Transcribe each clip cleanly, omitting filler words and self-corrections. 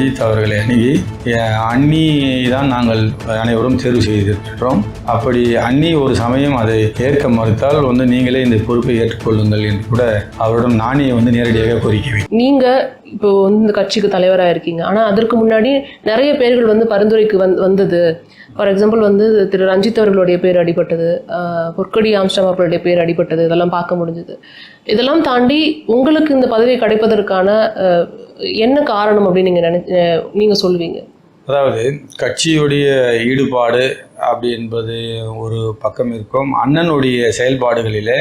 ரஞ்சித் அவர்களை அணுகி அண்ணி தான் நாங்கள் அனைவரும் தேர்வு செய்திருக்கின்றோம். அப்படி அண்ணி ஒரு சமயம் அதை ஏற்க மறுத்தால் நீங்களே இந்த பொறுப்பை ஏற்றுக்கொள்ளுங்கள் என்று கூட அவரிடம் நானே நேரடியாக கோரிக்கை. நீங்க இப்போ இந்த கட்சிக்கு தலைவராக இருக்கீங்க, ஆனால் அதற்கு முன்னாடி நிறைய பேர்கள் பரிந்துரைக்கு வந்தது. ஃபார் எக்ஸாம்பிள் திரு ரஞ்சித் அவர்களுடைய பேர் அடிபட்டது, பொற்கொடி ஆம்ஸ்டாங் அவர்களுடைய பேர் அடிபட்டது, இதெல்லாம் பார்க்க முடிஞ்சது. இதெல்லாம் தாண்டி உங்களுக்கு இந்த பதவி கிடைப்பதற்கான என்ன காரணம் அப்படின்னு நீங்க சொல்லுவீங்க? அதாவது கட்சியுடைய ஈடுபாடு அப்படி என்பது ஒரு பக்கம் இருக்கும். அண்ணனுடைய செயல்பாடுகளிலே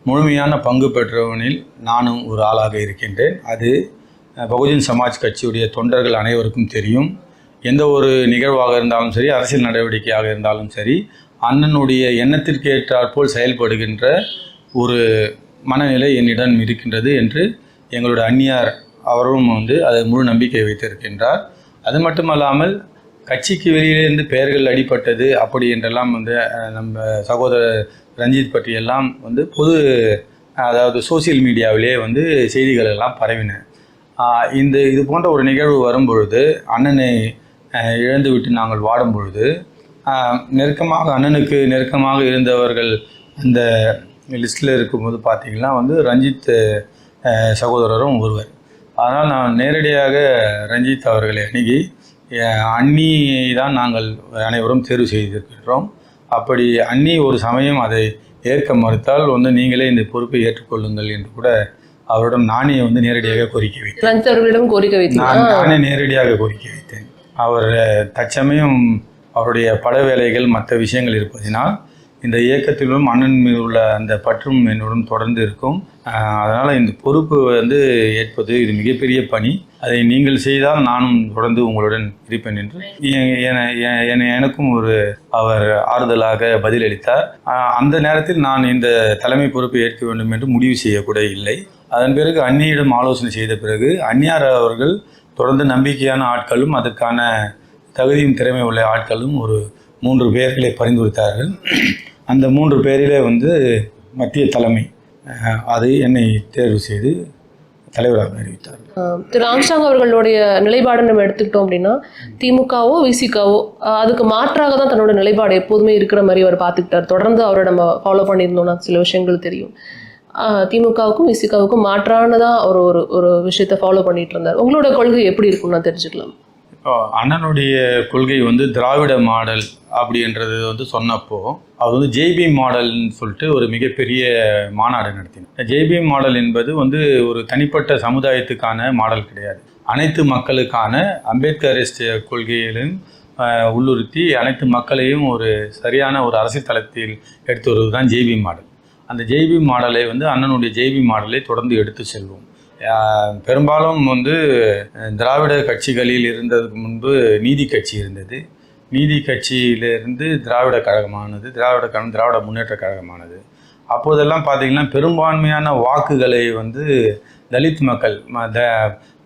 முழுமையான பங்கு பெற்றவனில் நானும் ஒரு ஆளாக இருக்கின்றேன். அது பகுஜன் சமாஜ் கட்சியுடைய தொண்டர்கள் அனைவருக்கும் தெரியும். எந்த ஒரு நிகழ்வாக இருந்தாலும் சரி, அரசியல் நடவடிக்கையாக இருந்தாலும் சரி, அண்ணனுடைய எண்ணத்திற்கு ஏற்றாற்போல் செயல்படுகின்ற ஒரு மனநிலை என்னிடம் இருக்கின்றது என்று எங்களுடைய அந்நியார் அவரும் அது முழு நம்பிக்கை வைத்திருக்கின்றார். அது மட்டுமல்லாமல் கட்சிக்கு வெளியிலிருந்து பெயர்கள் அடிபட்டது அப்படி என்றெல்லாம் நம்ம சகோதரர் ரஞ்சித் பற்றியெல்லாம் பொது அதாவது சோசியல் மீடியாவிலே செய்திகள் எல்லாம் பரவின. இது போன்ற ஒரு நிகழ்வு வரும்பொழுது, அண்ணனை இழந்துவிட்டு நாங்கள் வாடும் பொழுது, அண்ணனுக்கு நெருக்கமாக இருந்தவர்கள் அந்த லிஸ்ட்டில் இருக்கும்போது பார்த்திங்கன்னா ரஞ்சித் சகோதரரும் ஒருவர். அதனால் நான் நேரடியாக ரஞ்சித் அவர்களை அணுகி அண்ணி தான் நாங்கள் அனைவரும் தேர்வு செய்திருக்கின்றோம். அப்படி அண்ணி ஒரு சமயம் அதை ஏற்க மறுத்தால் நீங்களே இந்த பொறுப்பை ஏற்றுக்கொள்ளுங்கள் என்று கூட அவரிடம் நானே நேரடியாக கோரிக்கை வைத்தேன். நானே நேரடியாக கோரிக்கை வைத்தேன். அவர் தற்சமயம் அவருடைய பட வேலைகள் மற்ற விஷயங்கள் இருப்பதினால் இந்த இயக்கத்திலும் அண்ணன் மீது உள்ள அந்த பற்றும் என்னுடன் தொடர்ந்து இருக்கும். அதனால் இந்த பொறுப்பு ஏற்பது இது மிகப்பெரிய பணி. அதை நீங்கள் செய்தால் நானும் தொடர்ந்து உங்களுடன் இருப்பேன் என்று எனக்கும் அவர் ஆறுதலாக பதிலளித்தார். அந்த நேரத்தில் நான் இந்த தலைமை பொறுப்பை ஏற்க வேண்டும் என்று முடிவு செய்யக்கூட இல்லை. அதன் பிறகு அண்ணியிடம் ஆலோசனை செய்த பிறகு அந்நியார் அவர்கள் தொடர்ந்து நம்பிக்கையான ஆட்களும் அதற்கான தகுதியும் திறமை உள்ள ஆட்களும் ஒரு 3 பேர்களை பரிந்துரைத்தார்கள். அந்த 3 பேரிலே மத்திய தலைமை அது என்னை தேர்வு செய்து தலைவராக அறிவித்தார்கள். திரு ஆம்ஸ்டாங் அவர்களுடைய நிலைப்பாடு நம்ம எடுத்துக்கிட்டோம் அப்படின்னா, திமுகவோ விசிகாவோ அதுக்கு மாற்றாக தான் தன்னோட நிலைப்பாடு எப்போதுமே இருக்கிற மாதிரி அவர் பார்த்துக்கிட்டார். தொடர்ந்து அவரை நம்ம ஃபாலோ பண்ணியிருந்தோம்னா சில விஷயங்கள் தெரியும். திமுகவுக்கும் விசிகாவுக்கும் மாற்றானதான் அவர் ஒரு விஷயத்தை ஃபாலோ பண்ணிட்டு இருந்தார். உங்களோட கொள்கை எப்படி இருக்கும்னா தெரிஞ்சுக்கலாம். அண்ணனுடைய கொள்கை திராவிட மாடல் அப்படின்றது சொன்னப்போ அவர் ஜேபி மாடல்னு சொல்லிட்டு ஒரு மிகப்பெரிய மாநாடு நடத்தினார். ஜேபி மாடல் என்பது ஒரு தனிப்பட்ட சமுதாயத்துக்கான மாடல் கிடையாது. அனைத்து மக்களுக்கான அம்பேத்கரிஸ்ட் கொள்கையிலும் உள்ளுறுத்தி அனைத்து மக்களையும் ஒரு சரியான ஒரு அரசியல் தளத்தில் எடுத்து வருவது தான் ஜேபி மாடல். அந்த ஜேபி மாடலை அண்ணனுடைய ஜேபி மாடலை தொடர்ந்து எடுத்து செல்வோம். பெரும்பாலும் திராவிட கட்சிகளில் இருந்ததுக்கு முன்பு நீதி கட்சி இருந்தது. நீதி கட்சியிலிருந்து திராவிட கழகமானது, திராவிட முன்னேற்ற கழகமானது. அப்போதெல்லாம் பார்த்திங்கன்னா பெரும்பான்மையான வாக்குகளை தலித் மக்கள்,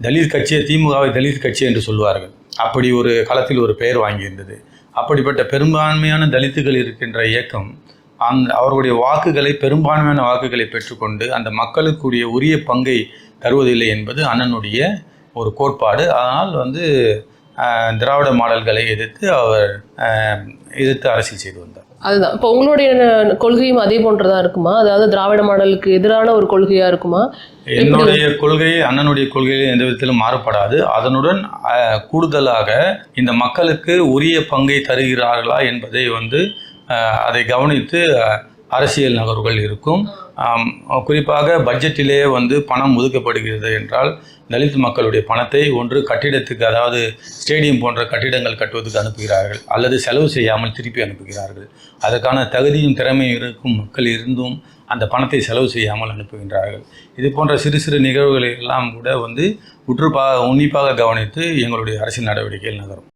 தலித் கட்சியை திமுகவை தலித் கட்சி என்று சொல்வார்கள். அப்படி ஒரு காலத்தில் ஒரு பெயர் வாங்கியிருந்தது. அப்படிப்பட்ட பெரும்பான்மையான தலித்துகள் இருக்கின்ற இயக்கம் அவர்களுடைய வாக்குகளை, பெரும்பான்மையான வாக்குகளை பெற்றுக்கொண்டு அந்த மக்களுக்குரிய உரிய பங்கை தருவதில்லை என்பது அண்ணனுடைய ஒரு கோட்பாடு. அதனால் திராவிட மாடல்களை எதிர்த்து அவர் அரசியல் செய்து வந்தார். அதுதான் இப்போ உங்களுடைய கொள்கையும் அதே போன்றதான் இருக்குமா? அதாவது திராவிட மாடலுக்கு எதிரான ஒரு கொள்கையா இருக்குமா? என்னுடைய கொள்கை அண்ணனுடைய கொள்கையில் எந்த விதத்திலும் மாறுபடாது. அதனுடன் கூடுதலாக இந்த மக்களுக்கு உரிய பங்கை தருகிறார்களா என்பதை அதை கவனித்து அரசியல் நகர்வுகள் இருக்கும். குறிப்பாக பட்ஜெட்டிலே பணம் ஒதுக்கப்படுகிறது என்றால் தலித் மக்களுடைய பணத்தை ஒன்று கட்டிடத்துக்கு, அதாவது ஸ்டேடியம் போன்ற கட்டிடங்கள் கட்டுவதற்கு அனுப்புகிறார்கள், அல்லது செலவு செய்யாமல் திருப்பி அனுப்புகிறார்கள். அதற்கான தகுதியும் திறமையும் இருக்கும் மக்கள் இருந்தும் அந்த பணத்தை செலவு செய்யாமல் அனுப்புகின்றார்கள். இது போன்ற சிறு சிறு நிகழ்வுகளை எல்லாம் கூட உன்னிப்பாக கவனித்து எங்களுடைய அரசியல் நடவடிக்கைகள் நகரும்.